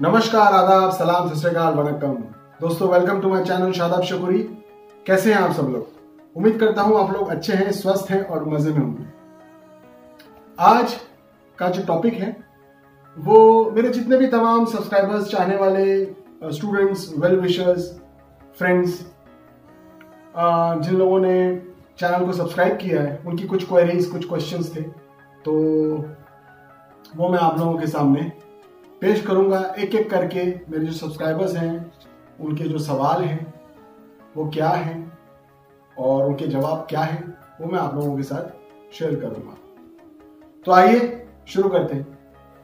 नमस्कार, आदाब, सलाम, सत श्री अकाल, वनक्कम। दोस्तों, welcome to my channel Shadab Shakoori. कैसे हैं आप सब लोग? उम्मीद करता हूं आप लोग अच्छे हैं, स्वस्थ हैं और मजे में होंगे। आज का जो टॉपिक है वो मेरे जितने भी तमाम सब्सक्राइबर्स, चाहने वाले, स्टूडेंट्स, वेल विशर्स, फ्रेंड्स, जिन लोगों ने चैनल को सब्सक्राइब किया है, उनकी कुछ क्वेरीज, कुछ क्वेश्चंस थे, तो वो मैं आप लोगों के सामने पेश करूंगा। एक एक करके मेरे जो सब्सक्राइबर्स हैं उनके जो सवाल हैं वो क्या हैं और उनके जवाब क्या हैं, वो मैं आप लोगों के साथ शेयर करूंगा। तो आइए शुरू करते हैं।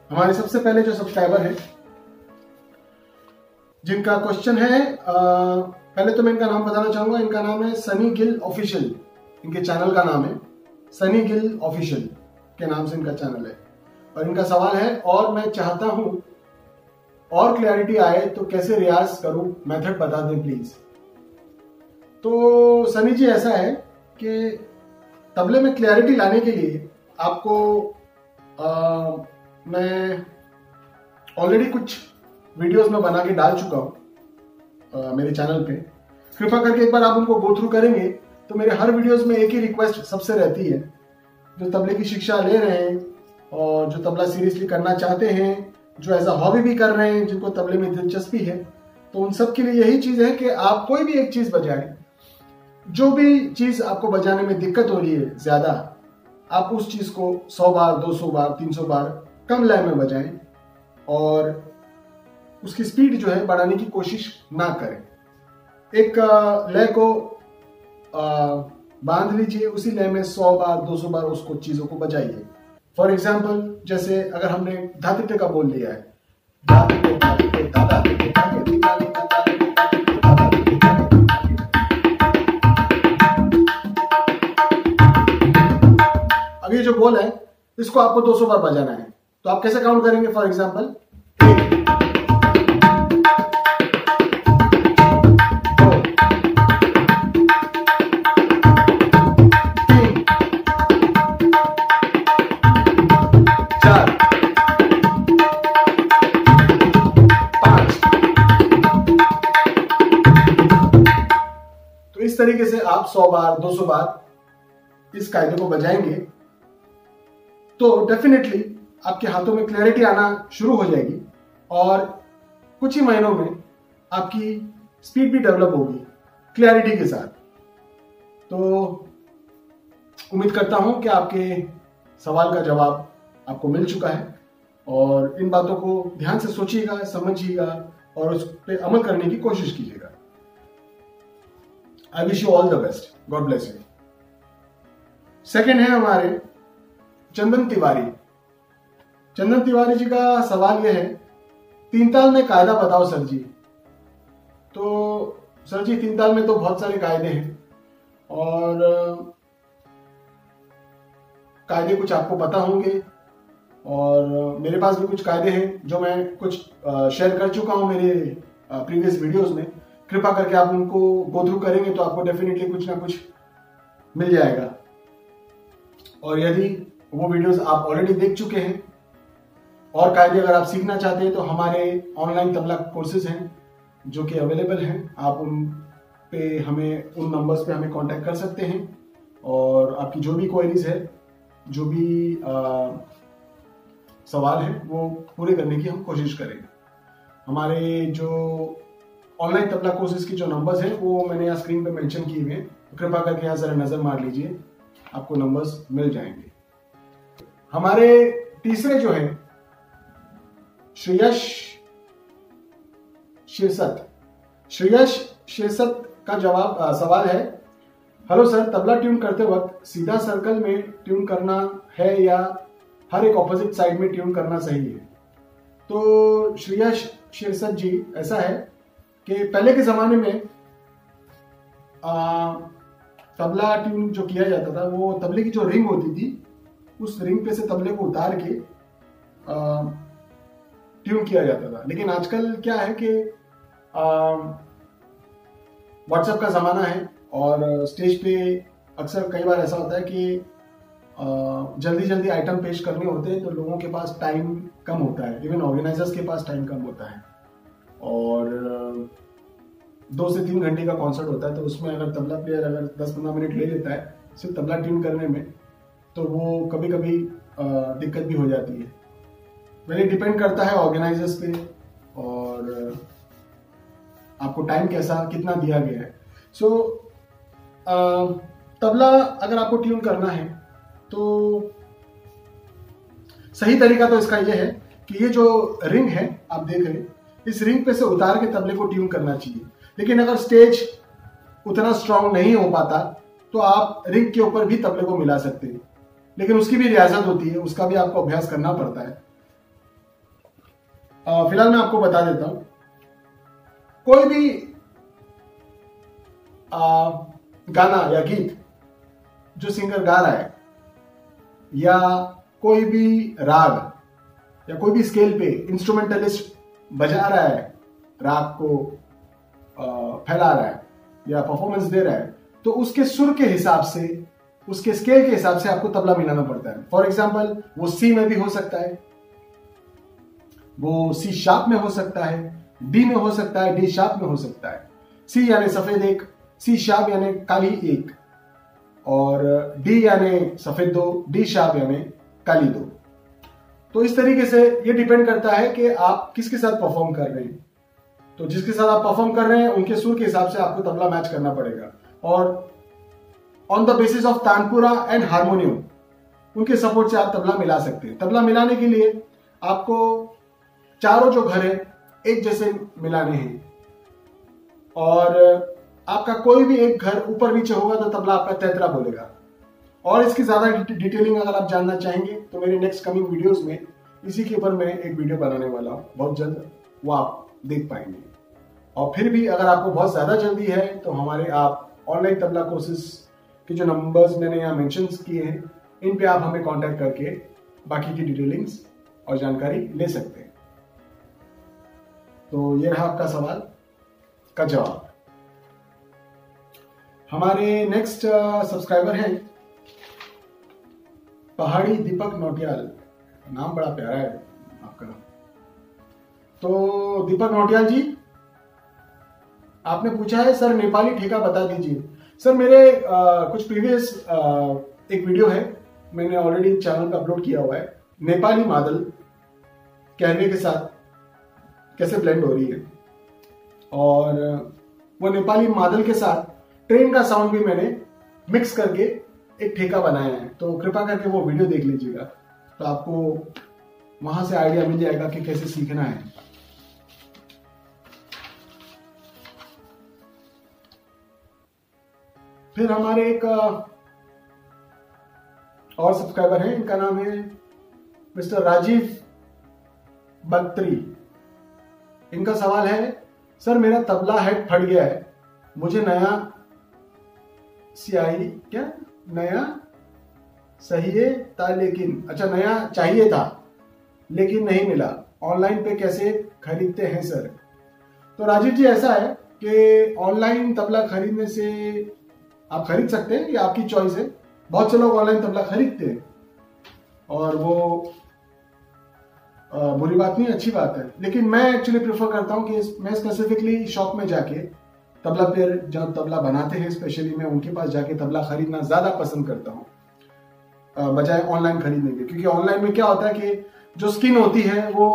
हमारे सबसे पहले जो सब्सक्राइबर है, जिनका क्वेश्चन है, पहले तो मैं इनका नाम बताना चाहूंगा। इनका नाम है सनी गिल ऑफिशियल। इनके चैनल का नाम है सनी गिल ऑफिशियल के नाम से इनका चैनल है। और इनका सवाल है, और मैं चाहता हूं और क्लैरिटी आए तो कैसे रियाज करूं, मेथड बता दें प्लीज। तो सनी जी, ऐसा है कि तबले में क्लैरिटी लाने के लिए आपको मैं ऑलरेडी कुछ वीडियोस में बना के डाल चुका हूं मेरे चैनल पे। कृपया करके एक बार आप उनको गो थ्रू करेंगे तो मेरे हर वीडियोस में एक ही रिक्वेस्ट सबसे रहती है। जो तबले की शिक्षा ले रहे हैं और जो तबला सीरियसली करना चाहते हैं, जो एज अ हॉबी भी कर रहे हैं, जिनको तबले में दिलचस्पी है, तो उन सब के लिए यही चीज है कि आप कोई भी एक चीज बजाएं। जो भी चीज आपको बजाने में दिक्कत हो रही है ज्यादा, आप उस चीज को 100 बार, 200 बार, 300 बार कम लय में बजाएं और उसकी स्पीड जो है बढ़ाने की कोशिश ना करें। एक लय को बांध लीजिए, उसी लय में 100 बार, 200 बार उसको चीजों को बजाइए। फॉर एग्जाम्पल, जैसे अगर हमने धातिटे का बोल लिया है, अब ये जो बोल है इसको आपको 200 बार बजाना है, तो आप कैसे काउंट करेंगे? For example, 1, 2, 3, 4, 5। इस तरीके से आप 100 बार, 200 बार इस कायदे को बजाएंगे तो डेफिनेटली आपके हाथों में क्लैरिटी आना शुरू हो जाएगी और कुछ ही महीनों में आपकी स्पीड भी डेवलप होगी क्लैरिटी के साथ। तो उम्मीद करता हूं कि आपके सवाल का जवाब आपको मिल चुका है और इन बातों को ध्यान से सोचिएगा, समझिएगा और उस पर अमल करने की कोशिश कीजिएगा। I wish you all the best. God bless you. Second है हमारे चंदन तिवारी। चंदन तिवारी जी का सवाल यह है, 3 ताल में कायदा बताओ सर जी। तो सर जी, 3 ताल में तो बहुत सारे कायदे हैं और कायदे कुछ आपको पता होंगे और मेरे पास भी कुछ कायदे हैं जो मैं कुछ शेयर कर चुका हूं मेरे प्रीवियस वीडियोस में। कृपया करके आप उनको गो थ्रू करेंगे तो आपको डेफिनेटली कुछ ना कुछ मिल जाएगा। और यदि वो वीडियोस आप ऑलरेडी देख चुके हैं और कायदे अगर आप सीखना चाहते हैं तो हमारे ऑनलाइन तबला कोर्सेज हैं जो कि अवेलेबल हैं। आप उन नंबर्स पे हमें कांटेक्ट कर सकते हैं और आपकी जो भी क्वेरीज है, जो भी सवाल है, वो पूरे करने की हम कोशिश करेंगे। हमारे जो ऑनलाइन तबला कोर्सेज की जो नंबर्स हैं वो मैंने यहाँ स्क्रीन पे मेंशन किए हुए हैं, तो कृपया करके यहाँ जरा नजर मार लीजिए, आपको नंबर्स मिल जाएंगे। हमारे तीसरे जो हैं श्रेयस शीर्षत का सवाल है, हेलो सर, तबला ट्यून करते वक्त सीधा सर्कल में ट्यून करना है या हर एक ऑपोजिट साइड में ट्यून करना सही है? तो श्रेयस शीर्षत जी, ऐसा है कि पहले के जमाने में तबला ट्यून जो किया जाता था वो तबले की जो रिंग होती थी, उस रिंग पे से तबले को उतार के ट्यून किया जाता था। लेकिन आजकल क्या है कि व्हाट्सएप का जमाना है और स्टेज पे अक्सर कई बार ऐसा होता है कि जल्दी जल्दी आइटम पेश करने होते हैं तो लोगों के पास टाइम कम होता है, इवन ऑर्गेनाइजर्स के पास टाइम कम होता है। और 2 से 3 घंटे का कॉन्सर्ट होता है, तो उसमें अगर तबला प्लेयर अगर 10-15 मिनट ले लेता है सिर्फ तबला ट्यून करने में, तो वो कभी कभी दिक्कत भी हो जाती है। वेल डिपेंड करता है ऑर्गेनाइजर्स पे और आपको टाइम कैसा कितना दिया गया है। सो तबला अगर आपको ट्यून करना है तो सही तरीका तो इसका यह है कि ये जो रिंग है आप देख रहे हैं, इस रिंग पे से उतार के तबले को ट्यून करना चाहिए। लेकिन अगर स्टेज उतना स्ट्रांग नहीं हो पाता तो आप रिंग के ऊपर भी तबले को मिला सकते हैं, लेकिन उसकी भी रियाजत होती है, उसका भी आपको अभ्यास करना पड़ता है। फिलहाल मैं आपको बता देता हूं, कोई भी गाना या गीत जो सिंगर गा रहा है या कोई भी राग या कोई भी स्केल पे इंस्ट्रूमेंटलिस्ट बजा रहा है, राग को फैला रहा है या परफॉर्मेंस दे रहा है, तो उसके सुर के हिसाब से, उसके स्केल के हिसाब से आपको तबला मिलाना पड़ता है। फॉर एग्जाम्पल वो सी में भी हो सकता है, वो सी शार्प में हो सकता है, डी में हो सकता है, डी शार्प में हो सकता है। सी यानी सफेद 1, सी शार्प यानी काली 1 और डी यानी सफेद 2, डी शार्प यानी काली 2। तो इस तरीके से ये डिपेंड करता है कि आप किसके साथ परफॉर्म कर रहे हैं। तो जिसके साथ आप परफॉर्म कर रहे हैं उनके सुर के हिसाब से आपको तबला मैच करना पड़ेगा, और on the basis of tanpura and harmonium उनके सपोर्ट से आप तबला मिला सकते हैं। तबला मिलाने के लिए आपको चारों जो घर है एक जैसे मिलाने हैं, और आपका कोई भी एक घर ऊपर नीचे होगा तो तबला आपका तैतरा बोलेगा। और इसकी ज्यादा डिटेलिंग अगर आप जानना चाहेंगे तो मेरे नेक्स्ट कमिंग वीडियोस में इसी के ऊपर मैं एक वीडियो बनाने वाला हूं, बहुत जल्द वो आप देख पाएंगे। और फिर भी अगर आपको बहुत ज्यादा जल्दी है तो हमारे आप ऑनलाइन तबला कोर्सेज के जो नंबर्स मैंने यहाँ मेंशन किए हैं, इन पे आप हमें कांटेक्ट करके बाकी की डिटेलिंग्स और जानकारी ले सकते हैं। तो ये रहा आपका सवाल का जवाब। हमारे नेक्स्ट सब्सक्राइबर हैं पहाड़ी दीपक नौटियाल, नाम बड़ा प्यारा है आपका। तो दीपक नौटियाल जी, आपने पूछा है सर नेपाली ठेका बता दीजिए। सर मेरे कुछ प्रीवियस एक वीडियो है, मैंने ऑलरेडी चैनल पे अपलोड किया हुआ है, नेपाली मादल कहने के साथ कैसे ब्लेंड हो रही है, और वो नेपाली मादल के साथ ट्रेन का साउंड भी मैंने मिक्स करके एक ठेका बनाया है। तो कृपा करके वो वीडियो देख लीजिएगा, तो आपको वहां से आइडिया मिल जाएगा कि कैसे सीखना है। फिर हमारे एक और सब्सक्राइबर हैं, इनका नाम है मिस्टर राजीव बत्री। इनका सवाल है, सर मेरा तबला हेड फट गया है, मुझे नया सियाही क्या नया चाहिए था, लेकिन अच्छा नया चाहिए था लेकिन नहीं मिला, ऑनलाइन पे कैसे खरीदते हैं सर? तो राजीव जी ऐसा है कि ऑनलाइन तबला खरीदने से आप खरीद सकते हैं, ये आपकी चॉइस है। बहुत से लोग ऑनलाइन तबला खरीदते हैं और वो बुरी बात नहीं, अच्छी बात है, लेकिन मैं एक्चुअली प्रेफर करता हूं कि मैं स्पेसिफिकली शॉप में जाके तबला प्लेयर जब तबला बनाते हैं स्पेशली मैं उनके पास जाके तबला खरीदना ज्यादा पसंद करता हूं बजाय ऑनलाइन खरीदने के। क्योंकि ऑनलाइन में क्या होता है कि जो स्किन होती है वो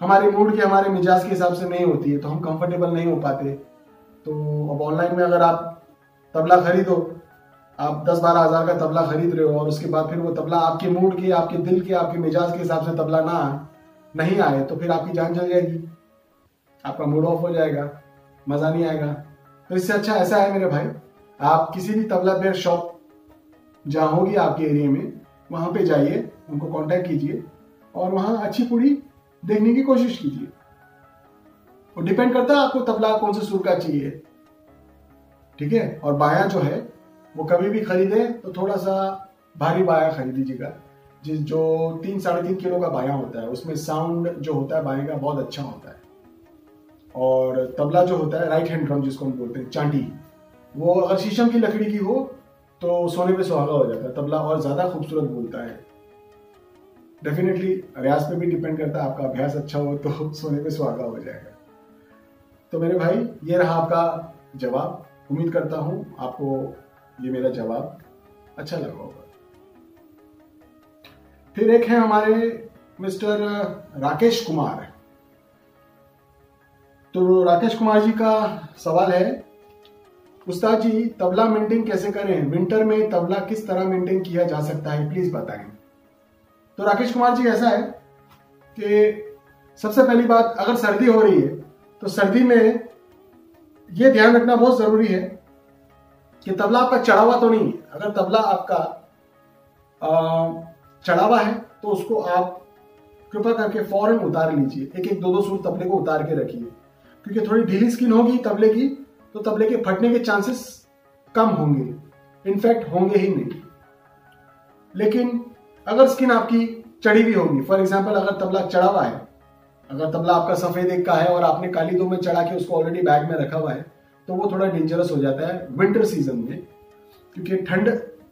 हमारे मूड के, हमारे मिजाज के हिसाब से नहीं होती है, तो हम कंफर्टेबल नहीं हो पाते। तो अब ऑनलाइन में अगर आप तबला खरीदो, आप 10-12 हजार का तबला खरीद रहे हो और उसके बाद फिर वो तबला आपके मूड के, आपके दिल के, आपके मिजाज के हिसाब से तबला नहीं आए तो फिर आपकी जान चल जाएगी, आपका मूड ऑफ हो जाएगा, मजा नहीं आएगा। तो इससे अच्छा ऐसा है मेरे भाई, आप किसी भी तबला प्लेयर शॉप जहां होगी आपके एरिया में वहां पे जाइए, उनको कांटेक्ट कीजिए और वहां अच्छी पूरी देखने की कोशिश कीजिए। और डिपेंड करता है आपको तबला कौन से सुर का चाहिए, ठीक है। और बाया जो है वो कभी भी खरीदे तो थोड़ा सा भारी बाया खरीद लीजिएगा, जो 3-3.5 किलो का बाया होता है, उसमें साउंड जो होता है बाया का बहुत अच्छा होता है। और तबला जो होता है राइट हैंड ड्रम जिसको हम बोलते हैं चांटी, वो अगर शीशम की लकड़ी की हो तो सोने पे सुहागा हो जाता है, तबला और ज्यादा खूबसूरत बोलता है। डेफिनेटली रियाज पे भी डिपेंड करता है, आपका अभ्यास अच्छा हो तो सोने पे सुहागा हो जाएगा। तो मेरे भाई ये रहा आपका जवाब। उम्मीद करता हूं आपको ये मेरा जवाब अच्छा लगा होगा। फिर एक है हमारे मिस्टर राकेश कुमार। तो राकेश कुमार जी का सवाल है, उस्ताद जी तबला मेंटेन कैसे करें, विंटर में तबला किस तरह मेंटेन किया जा सकता है, प्लीज बताएं। तो राकेश कुमार जी ऐसा है कि सबसे पहली बात, अगर सर्दी हो रही है तो सर्दी में यह ध्यान रखना बहुत जरूरी है कि तबला आपका चढ़ा हुआ तो नहीं है। अगर तबला आपका चढ़ा हुआ है तो उसको आप कृपा करके फौरन उतार लीजिए। एक एक दो दो सुर तबले को उतार के रखिए, क्योंकि थोड़ी ढीली स्किन होगी तबले की तो तबले के फटने के चांसेस कम होंगे, इनफैक्ट होंगे ही नहीं। लेकिन अगर स्किन आपकी चढ़ी हुई होगी, फॉर एग्जाम्पल अगर तबला चढ़ा हुआ है, अगर तबला आपका सफेद एक का है और आपने काली दो में चढ़ा के उसको ऑलरेडी बैग में रखा हुआ है, तो वो थोड़ा डेंजरस हो जाता है विंटर सीजन में, क्योंकि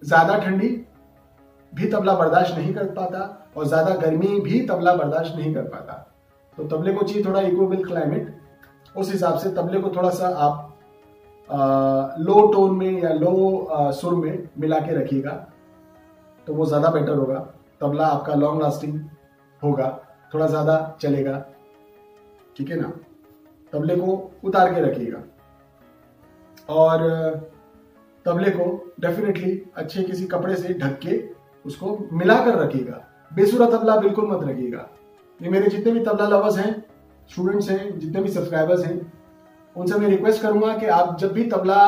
ज्यादा ठंडी भी तबला बर्दाश्त नहीं कर पाता और ज्यादा गर्मी भी तबला बर्दाश्त नहीं कर पाता। तो तबले को चाहिए थोड़ा इक्वेबल क्लाइमेट, उस हिसाब से तबले को थोड़ा सा आप लो टोन में या लो सुर में मिला के रखिएगा, तो वो ज्यादा बेटर होगा। तबला आपका लॉन्ग लास्टिंग होगा, थोड़ा ज्यादा चलेगा, ठीक है ना। तबले को उतार के रखिएगा और तबले को डेफिनेटली अच्छे किसी कपड़े से ढक के उसको मिलाकर रखिएगा। बेसुरा तबला बिल्कुल मत रखिएगा। ये मेरे जितने भी तबला लवर्स हैं, स्टूडेंट्स हैं, जितने भी सब्सक्राइबर्स हैं, उनसे मैं रिक्वेस्ट करूंगा कि आप जब भी तबला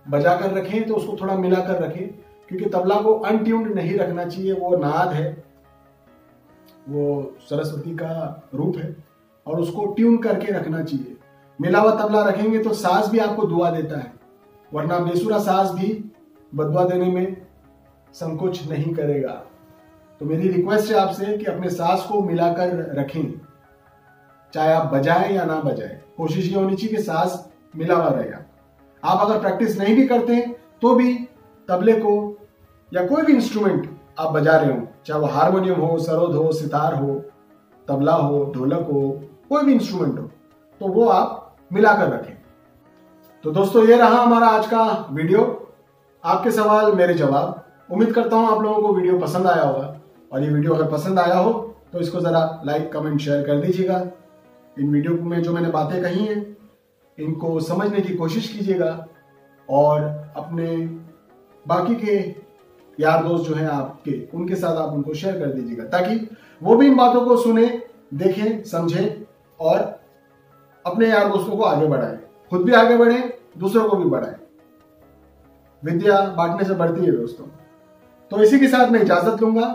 बजा कर रखें तो उसको थोड़ा मिलाकर रखें, क्योंकि तबला को अनट्यून्ड नहीं रखना चाहिए। वो नाद है, वो सरस्वती का रूप है और उसको ट्यून करके रखना चाहिए। मिला हुआ तबला रखेंगे तो साज भी आपको दुआ देता है, वरना बेसुरा साज भी बदुआ देने में संकोच नहीं करेगा। तो मेरी रिक्वेस्ट है आपसे कि अपने साज को मिलाकर रखें, चाहे आप बजाएं या ना बजाएं। कोशिश ये होनी चाहिए कि साज मिला हुआ रहेगा। आप अगर प्रैक्टिस नहीं भी करते हैं तो भी तबले को या कोई भी इंस्ट्रूमेंट आप बजा रहे हो, चाहे वो हारमोनियम हो, सरोद हो, सितार हो, तबला हो, ढोलक हो, कोई भी इंस्ट्रूमेंट हो, तो वो आप मिलाकर रखें। तो दोस्तों ये रहा हमारा आज का वीडियो, आपके सवाल मेरे जवाब। उम्मीद करता हूं आप लोगों को वीडियो पसंद आया होगा, और ये वीडियो अगर पसंद आया हो तो इसको जरा लाइक कमेंट शेयर कर दीजिएगा। इन वीडियो में जो मैंने बातें कही हैं इनको समझने की कोशिश कीजिएगा और अपने बाकी के यार दोस्त जो हैं आपके, उनके साथ आप उनको शेयर कर दीजिएगा, ताकि वो भी इन बातों को सुने, देखें, समझें और अपने यार दोस्तों को आगे बढ़ाएं। खुद भी आगे बढ़ें, दूसरों को भी बढ़ाएं। विद्या बांटने से बढ़ती है दोस्तों। तो इसी के साथ मैं इजाजत लूंगा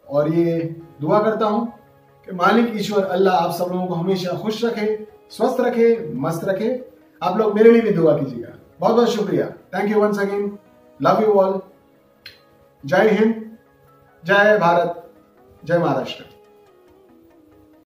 और ये दुआ करता हूं कि मालिक ईश्वर अल्लाह आप सब लोगों को हमेशा खुश रखे, स्वस्थ रखे, मस्त रखे। आप लोग मेरे लिए भी दुआ कीजिएगा। बहुत बहुत शुक्रिया। Thank you once again. Love you all. जय हिंद, जय भारत, जय महाराष्ट्र।